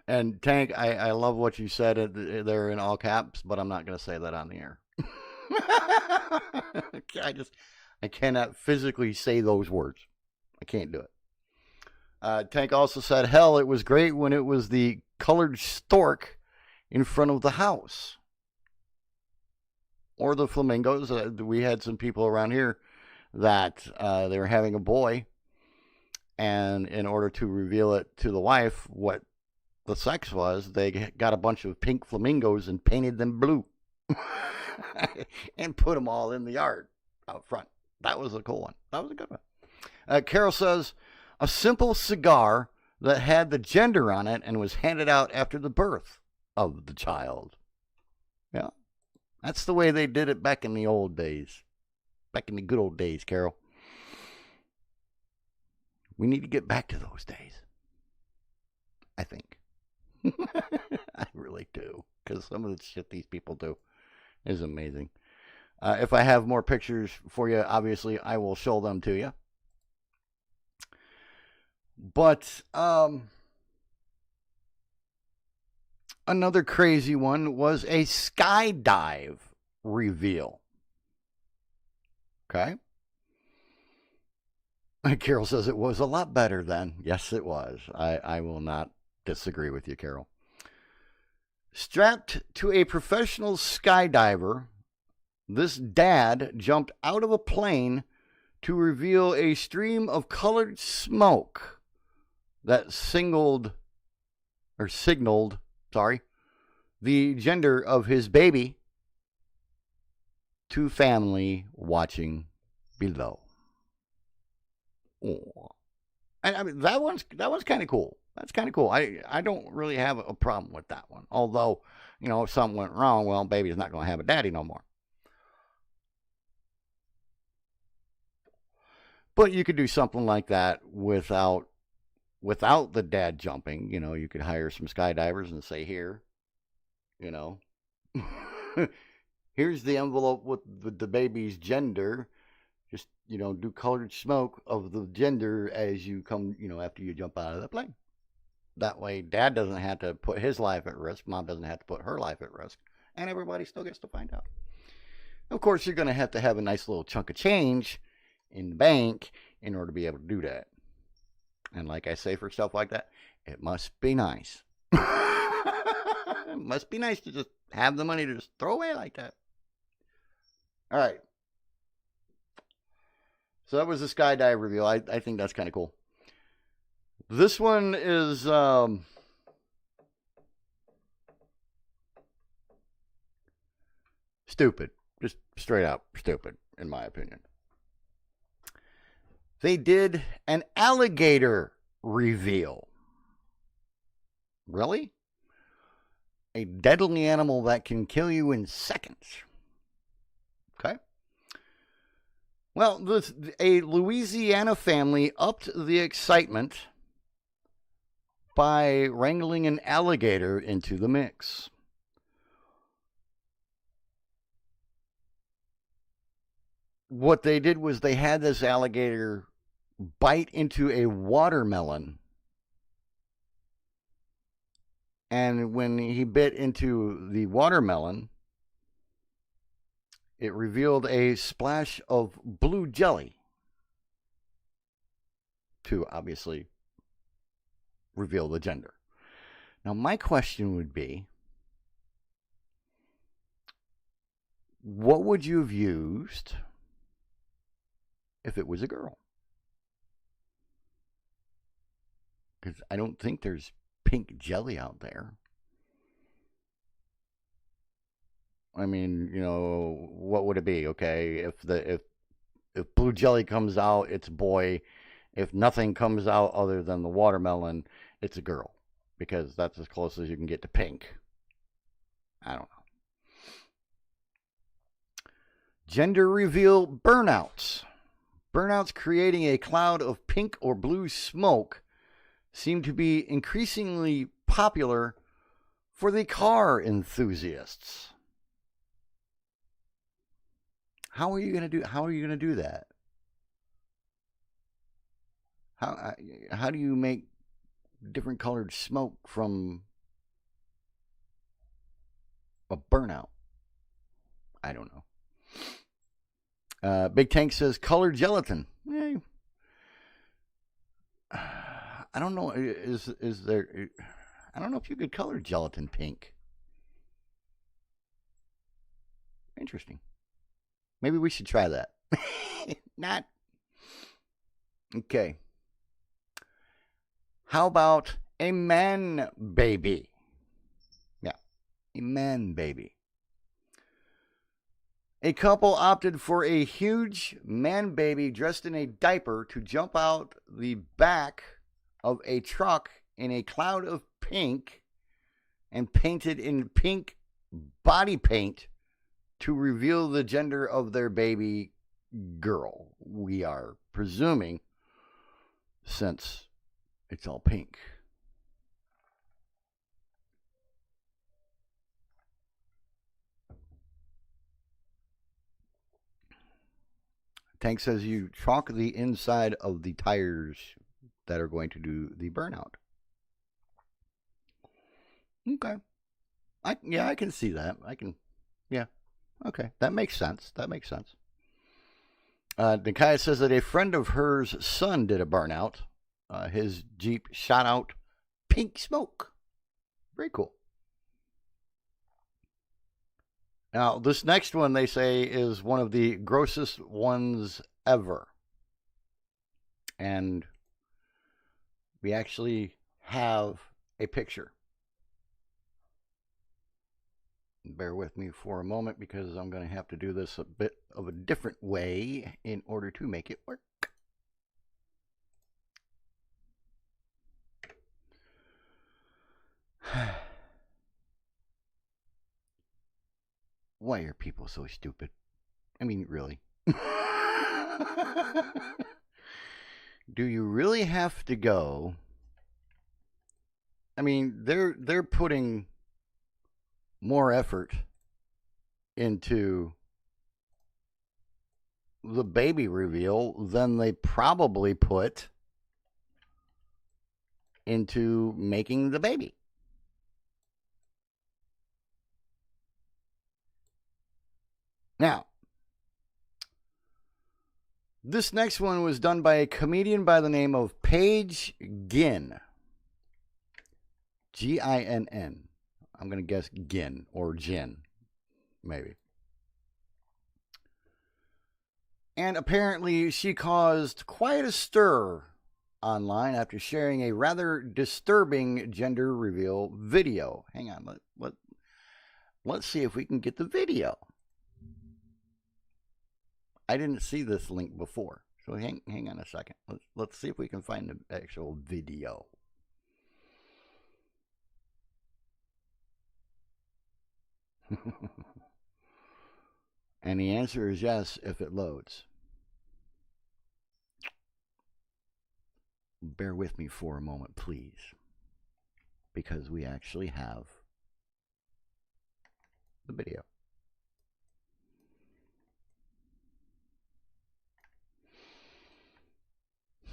And Tank, I love what you said there in all caps, but I'm not going to say that on the air. I cannot physically say those words. I can't do it. Tank also said, hell, it was great when it was the colored stork in front of the house. Or the flamingos. We had some people around here that they were having a boy, and in order to reveal it to the wife what the sex was, they got a bunch of pink flamingos and painted them blue and put them all in the yard out front. That was a cool one. That was a good one. Carol says, a simple cigar that had the gender on it and was handed out after the birth of the child. Yeah. That's the way they did it back in the old days. Back in the good old days, Carol. We need to get back to those days. I think. I really do. Because some of the shit these people do is amazing. If I have more pictures for you, obviously, I will show them to you. But another crazy one was a skydive reveal. Okay. Carol says it was a lot better then. Yes, it was. I will not disagree with you, Carol. Strapped to a professional skydiver, this dad jumped out of a plane to reveal a stream of colored smoke that signaled the gender of his baby to family watching below. Oh. I mean that one's kind of cool. That's kind of cool. I don't really have a problem with that one. Although, you know, if something went wrong, well, baby's not going to have a daddy no more. But you could do something like that without the dad jumping. You know, you could hire some skydivers and say, here, you know, here's the envelope with the baby's gender. Just, you know, do colored smoke of the gender as you come, you know, after you jump out of the plane. That way, dad doesn't have to put his life at risk. Mom doesn't have to put her life at risk. And everybody still gets to find out. Of course, you're going to have a nice little chunk of change in the bank in order to be able to do that. And like I say, for stuff like that, it must be nice. It must be nice to just have the money to just throw away like that. All right. So that was the skydive reveal. I think that's kind of cool. This one is stupid. Just straight out stupid, in my opinion. They did an alligator reveal. Really? A deadly animal that can kill you in seconds. Okay. Well, a Louisiana family upped the excitement by wrangling an alligator into the mix. What they did was they had this alligator bite into a watermelon. And when he bit into the watermelon, it revealed a splash of blue jelly to obviously reveal the gender. Now, my question would be, what would you have used if it was a girl? Because I don't think there's pink jelly out there. I mean, you know, what would it be? Okay, if blue jelly comes out, it's a boy. If nothing comes out other than the watermelon, it's a girl, because that's as close as you can get to pink. I don't know. Gender reveal burnouts. Burnouts creating a cloud of pink or blue smoke seem to be increasingly popular for the car enthusiasts. How are you going to do that? How do you make different colored smoke from a burnout? I don't know. Big Tank says colored gelatin. I don't know. Is there? I don't know if you could color gelatin pink. Interesting. Maybe we should try that. Not. Okay. How about a man baby? Yeah, a man baby. A couple opted for a huge man baby dressed in a diaper to jump out the back of a truck in a cloud of pink and painted in pink body paint to reveal the gender of their baby girl. We are presuming, since it's all pink. Tank says you chalk the inside of the tires that are going to do the burnout. Okay. I can see that. Okay. That makes sense. Nikaya says that a friend of hers son did a burnout. His Jeep shot out pink smoke. Very cool. Now, this next one, they say, is one of the grossest ones ever. And we actually have a picture. Bear with me for a moment because I'm going to have to do this a bit of a different way in order to make it work. Why are people so stupid? I mean, really? Do you really have to go? I mean, they're putting more effort into the baby reveal than they probably put into making the baby. Now, this next one was done by a comedian by the name of Paige Ginn. Ginn. I'm going to guess Ginn or Jin, maybe. And apparently she caused quite a stir online after sharing a rather disturbing gender reveal video. Hang on, let's see if we can get the video. I didn't see this link before, so hang on a second. Let's see if we can find the actual video. And the answer is yes if it loads. Bear with me for a moment, please, because we actually have the video.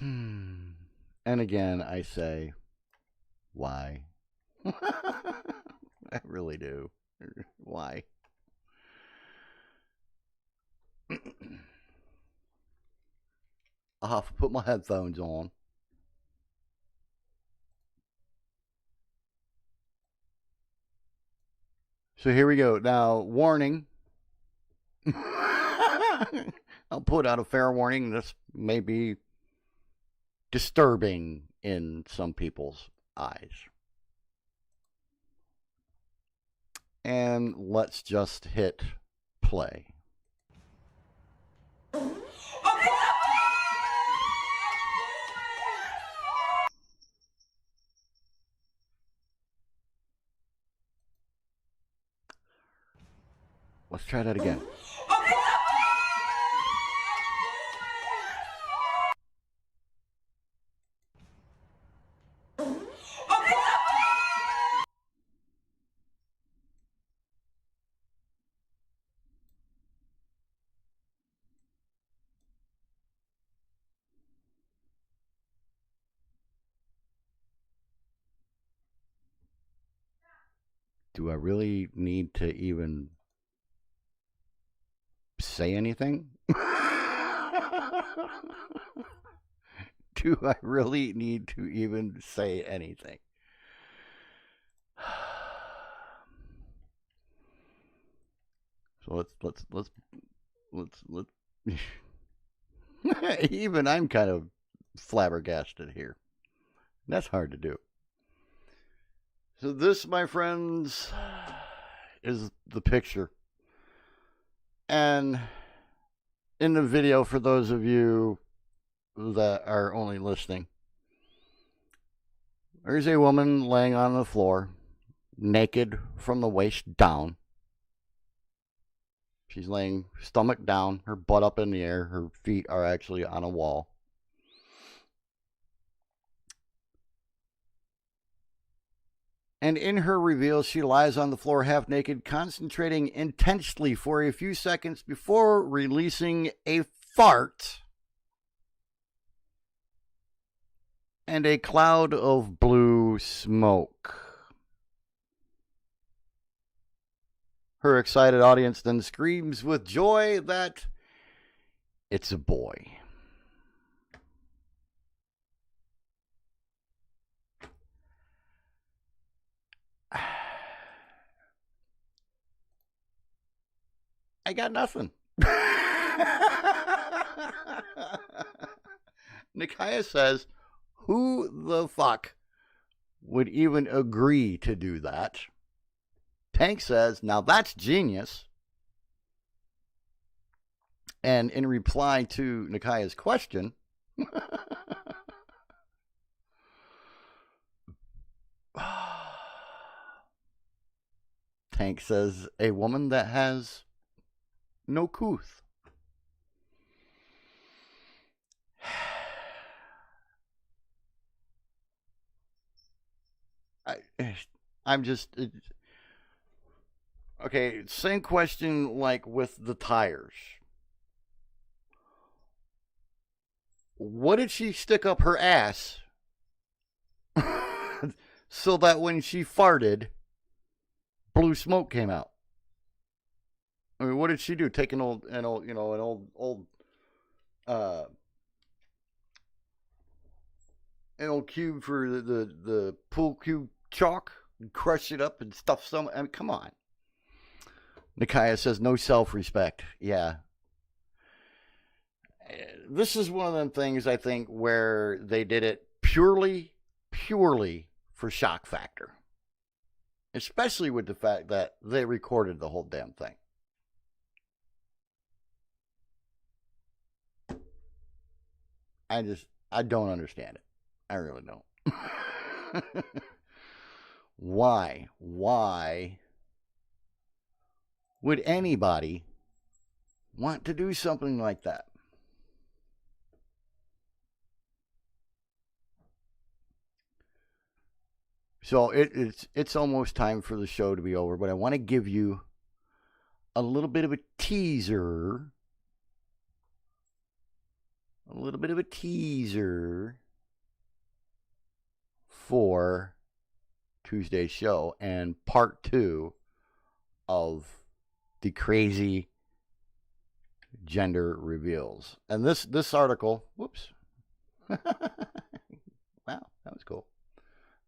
And again, I say, why? I really do. Why? I'll have to put my headphones on. So here we go. Now, warning. I'll put out a fair warning. This may be disturbing in some people's eyes. And let's just hit play. Let's try that again. Do I really need to even say anything? Do I really need to even say anything? So let's even I'm kind of flabbergasted here. That's hard to do. So this, my friends, is the picture. And in the video, for those of you that are only listening, There's a woman laying on the floor, naked from the waist down. She's laying stomach down, her butt up in the air. Her feet are actually on a wall. And in her reveal, she lies on the floor half naked, concentrating intensely for a few seconds before releasing a fart and a cloud of blue smoke. Her excited audience then screams with joy that it's a boy. I got nothing. Nikaya says, who the fuck would even agree to do that? Tank says, now that's genius. And in reply to Nikaya's question, Tank says, a woman that has no couth. I'm just... Okay, same question like with the tires. What did she stick up her ass so that when she farted, blue smoke came out? I mean, what did she do? Take an old cube for the pool cube chalk and crush it up and stuff some. I mean, come on. Nikaya says no self-respect. Yeah. This is one of them things, I think, where they did it purely for shock factor. Especially with the fact that they recorded the whole damn thing. I don't understand it. I really don't. Why would anybody want to do something like that? So it's almost time for the show to be over, but I want to give you a little bit of a teaser. A little bit of a teaser for Tuesday's show and part 2 of the crazy gender reveals. And this article, whoops. Wow, that was cool.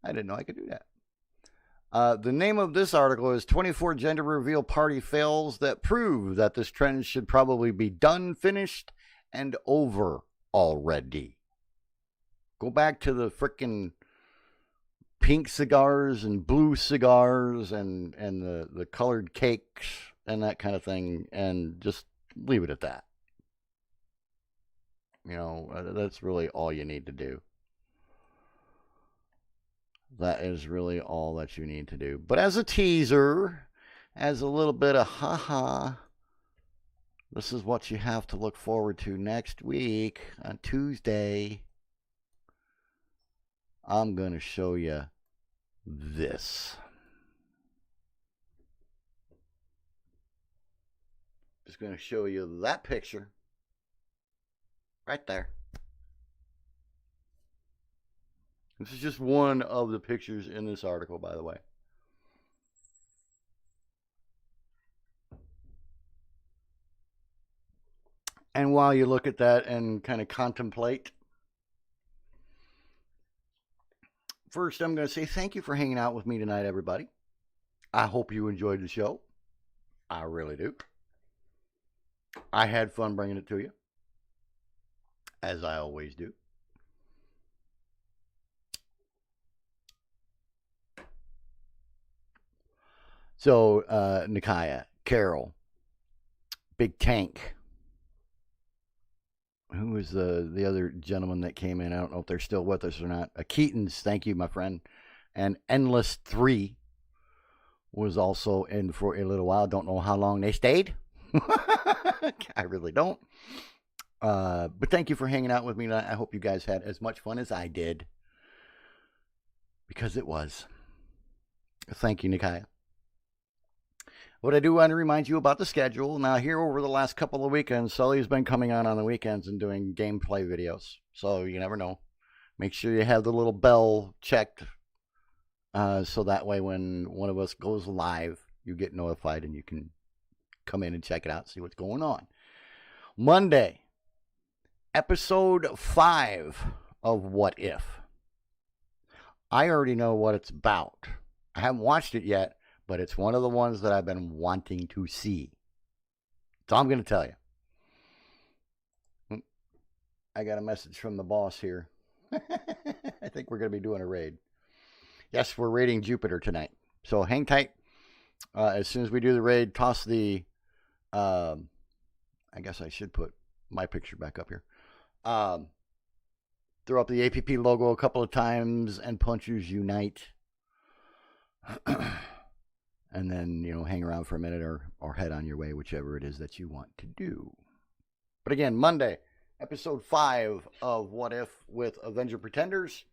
I didn't know I could do that. The name of this article is 24 Gender Reveal Party Fails That Prove That This Trend Should Probably Be Done, Finished, and Over Already. Go back to the frickin' pink cigars and blue cigars and the colored cakes and that kind of thing, and just leave it at that. You know, that's really all you need to do. That is really all that you need to do. But as a teaser, as a little bit of haha, this is what you have to look forward to next week on Tuesday. I'm going to show you this. Just going to show you that picture right there. This is just one of the pictures in this article, by the way. And while you look at that and kind of contemplate, first I'm going to say thank you for hanging out with me tonight, everybody. I hope you enjoyed the show. I really do. I had fun bringing it to you, as I always do. So, Nikaya, Carol, Big Tank, who was the other gentleman that came in? I don't know if they're still with us or not. Keaton's, thank you, my friend. And Endless 3 was also in for a little while. Don't know how long they stayed. I really don't. But thank you for hanging out with me tonight. I hope you guys had as much fun as I did. Because it was. Thank you, Nikaya. What I do want to remind you about the schedule. Now, here over the last couple of weekends, Sully's been coming on the weekends and doing gameplay videos. So you never know. Make sure you have the little bell checked. So that way when one of us goes live, you get notified and you can come in and check it out, see what's going on. Monday, episode 5 of What If. I already know what it's about. I haven't watched it yet, but it's one of the ones that I've been wanting to see. So I'm going to tell you. I got a message from the boss here. I think we're going to be doing a raid. Yes, we're raiding Jupiter tonight. So hang tight. As soon as we do the raid, toss the... I guess I should put my picture back up here. Throw up the APP logo a couple of times and Punchers Unite. And then, hang around for a minute or head on your way, whichever it is that you want to do. But again, Monday, episode 5 of What If with Avenger Pretenders.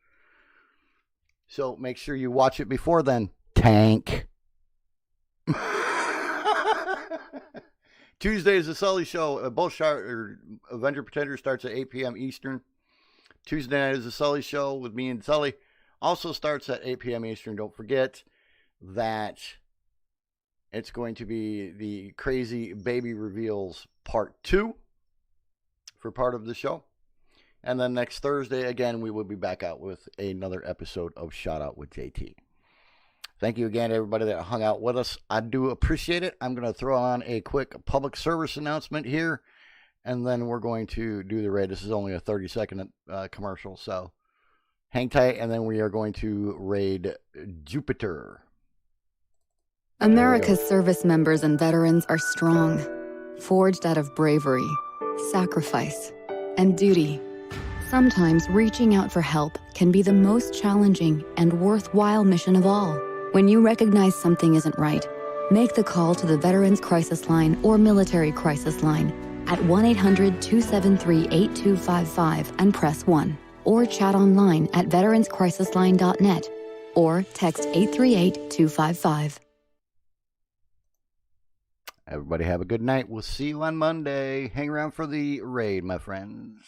So make sure you watch it before then. Tank. Tuesday is the Sully Show. Avenger Pretenders starts at 8 p.m. Eastern. Tuesday night is the Sully Show with me and Sully. Also starts at 8 p.m. Eastern. Don't forget that it's going to be the Crazy Baby Reveals Part 2 for part of the show. And then next Thursday, again, we will be back out with another episode of Shout Out with JT. Thank you again, everybody that hung out with us. I do appreciate it. I'm going to throw on a quick public service announcement here, and then we're going to do the raid. This is only a 30-second commercial, so hang tight, and then we are going to raid Jupiter. America's service members and veterans are strong, forged out of bravery, sacrifice, and duty. Sometimes reaching out for help can be the most challenging and worthwhile mission of all. When you recognize something isn't right, make the call to the Veterans Crisis Line or Military Crisis Line at 1-800-273-8255 and press 1. Or chat online at veteranscrisisline.net or text 838-255. Everybody have a good night. We'll see you on Monday. Hang around for the raid, my friends.